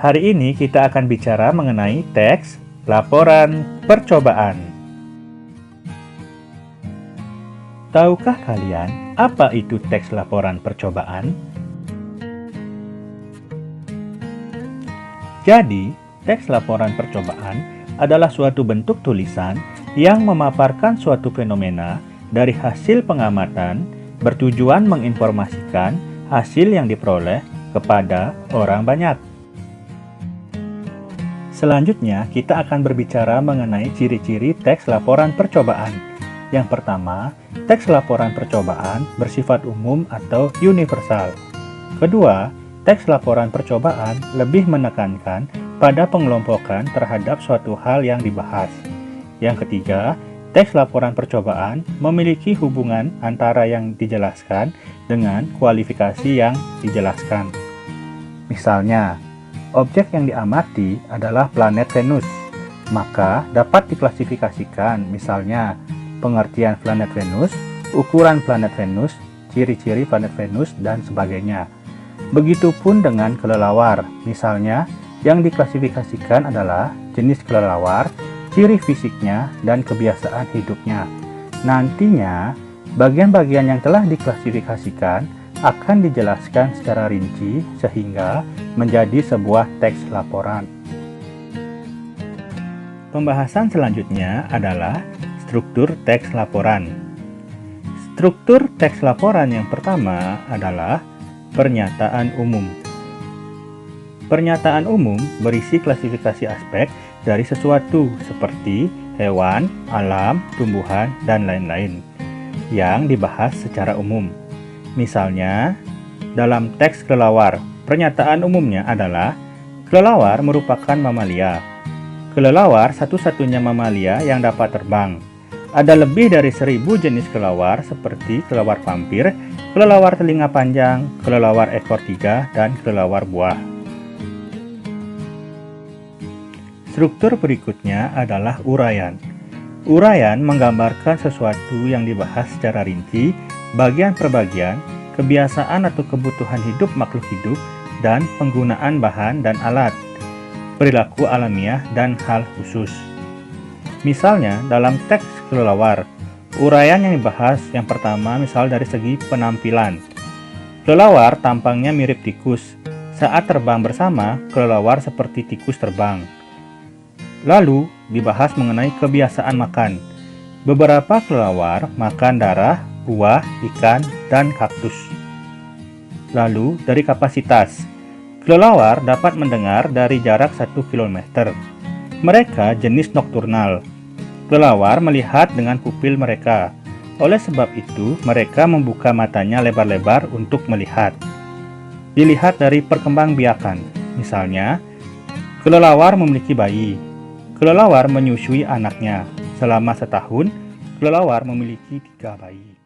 Hari ini kita akan bicara mengenai teks laporan percobaan. Tahukah kalian apa itu teks laporan percobaan? Jadi, teks laporan percobaan adalah suatu bentuk tulisan yang memaparkan suatu fenomena dari hasil pengamatan bertujuan menginformasikan hasil yang diperoleh kepada orang banyak. Selanjutnya, kita akan berbicara mengenai ciri-ciri teks laporan percobaan. Yang pertama, teks laporan percobaan bersifat umum atau universal. Kedua, teks laporan percobaan lebih menekankan pada pengelompokan terhadap suatu hal yang dibahas. Yang ketiga, teks laporan percobaan memiliki hubungan antara yang dijelaskan dengan kualifikasi yang dijelaskan. Misalnya, objek yang diamati adalah planet Venus, maka dapat diklasifikasikan misalnya pengertian planet Venus, ukuran planet Venus, ciri-ciri planet Venus, dan sebagainya. Begitupun dengan kelelawar, misalnya yang diklasifikasikan adalah jenis kelelawar, ciri fisiknya, dan kebiasaan hidupnya. Nantinya, bagian-bagian yang telah diklasifikasikan akan dijelaskan secara rinci sehingga menjadi sebuah teks laporan. Pembahasan selanjutnya adalah struktur teks laporan. Struktur teks laporan yang pertama adalah pernyataan umum. Pernyataan umum berisi klasifikasi aspek dari sesuatu seperti hewan, alam, tumbuhan, dan lain-lain yang dibahas secara umum. Misalnya, dalam teks kelelawar, pernyataan umumnya adalah kelelawar merupakan mamalia. Kelelawar satu-satunya mamalia yang dapat terbang. Ada lebih dari 1000 jenis kelelawar seperti kelelawar vampir, kelelawar telinga panjang, kelelawar ekor 3, dan kelelawar buah. Struktur berikutnya adalah uraian. Uraian menggambarkan sesuatu yang dibahas secara rinci, bagian per bagian, kebiasaan atau kebutuhan hidup makhluk hidup, dan penggunaan bahan dan alat, perilaku alamiah, dan hal khusus. Misalnya, dalam teks kelelawar, uraian yang dibahas yang pertama misal dari segi penampilan. Kelelawar tampangnya mirip tikus. Saat terbang bersama, kelelawar seperti tikus terbang. Lalu, dibahas mengenai kebiasaan makan. Beberapa kelelawar makan darah, buah, ikan, dan kaktus. Lalu, dari kapasitas. Kelelawar dapat mendengar dari jarak 1 km. Mereka jenis nokturnal. Kelelawar melihat dengan pupil mereka. Oleh sebab itu, mereka membuka matanya lebar-lebar untuk melihat. Dilihat dari perkembangbiakan. Misalnya, kelelawar memiliki bayi. Kelelawar menyusui anaknya. Selama setahun, kelelawar memiliki 3 bayi.